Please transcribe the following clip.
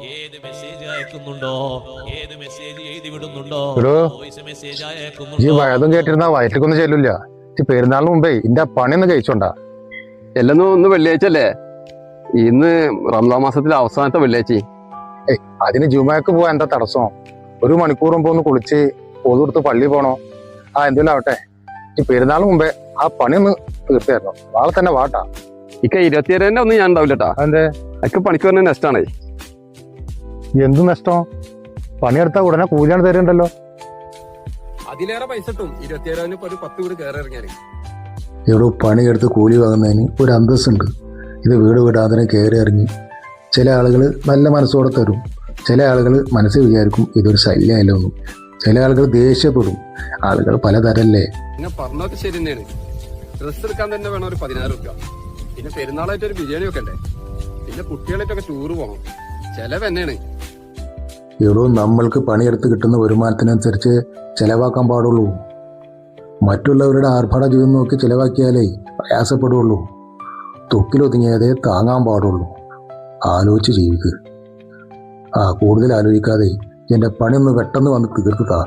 ഏത് മെസ്സേജ് അയക്കുന്നുണ്ടോ, ഏത് മെസ്സേജ് എഴുതി വിടുന്നുണ്ടോ, വോയിസ് മെസ്സേജ് ഈ അയക്കുന്നുണ്ടോ? വയതും കേട്ടിരുന്ന വയറ്റിലേക്കൊന്നും ചെല്ലില്ല. ഈ പെരുന്നാളിന് മുമ്പേ ഇന്റെ പണിയൊന്ന് കഴിച്ചോണ്ടാ. എല്ലെന്നും ഇന്ന് വെള്ളിയാഴ്ച അല്ലേ? ഇന്ന് റംസാൻ മാസത്തിലെ അവസാനത്തെ വെള്ളിയാഴ്ച. അതിന് ജുമാക്ക് പോവാൻ എന്താ തടസ്സം? ഒരു മണിക്കൂർ മുമ്പ് ഒന്ന് കുളിച്ച് പൊതു കൊടുത്ത് പള്ളി പോണോ? എന്തെങ്കിലും ആവട്ടെ, ഈ പെരുന്നാളിന് മുമ്പേ ആ പണിയൊന്ന് തീർത്തായിരുന്നു. നാളെ തന്നെ വാട്ടാ. ഇക്ക 27 ഒന്നും ഞാൻ ഉണ്ടാവില്ലട്ടാ. അതെന്തേ? അതൊക്കെ പണിക്ക് വരുന്ന നെസ്റ്റാണേ. എന്ത് നഷ്ടം? പണിയെടുത്താ ഉടനെ കൂലിയാണ് തരുന്നുണ്ടല്ലോ. അതിലേറെ പൈസ കിട്ടും 27 ഒരു 10 വീട് കയറി ഇറങ്ങിയാല്. ഇവിടെ പണിയെടുത്ത് കൂലി വാങ്ങുന്നതിന് ഒരു അന്തസ്സുണ്ട്. ഇത് വീട് വിടാതെ കയറി ഇറങ്ങി. ചില ആളുകൾ നല്ല മനസ്സോടെ തരും, ചില ആളുകൾ മനസ്സിൽ വിചാരിക്കും ഇതൊരു ശല്യമല്ലോ ഒന്നും. ചില ആളുകൾ ദേഷ്യപ്പെടും. ആളുകൾ പലതരല്ലേ. നിങ്ങൾ പറഞ്ഞൊക്കെ ശരി തന്നെയാണ്. ഡ്രസ്സ് എടുക്കാൻ തന്നെ വേണം ഒരു 16 രൂപ. പിന്നെ പെരുന്നാളായിട്ട് ഒരു ബിരിയാണി വെക്കണ്ടേ, പിന്നെ കുട്ടികളായിട്ടൊക്കെ ടൂറ് പോകണം. ചെലവ് തന്നെയാണ്. ഇവിടെ നമ്മൾക്ക് പണിയെടുത്ത് കിട്ടുന്ന വരുമാനത്തിനനുസരിച്ച് ചെലവാക്കാൻ പാടുള്ളൂ. മറ്റുള്ളവരുടെ ആർഭാട ജീവിതം നോക്കി ചെലവാക്കിയാലേ പ്രയാസപ്പെടുള്ളൂ. തൊക്കിലൊതുങ്ങിയതേ താങ്ങാൻ പാടുള്ളൂ. ആലോചിച്ച് ജീവിക്കുക. കൂടുതൽ ആലോചിക്കാതെ എൻ്റെ പണിയൊന്ന് പെട്ടെന്ന് വന്ന് തീർത്തുതാ.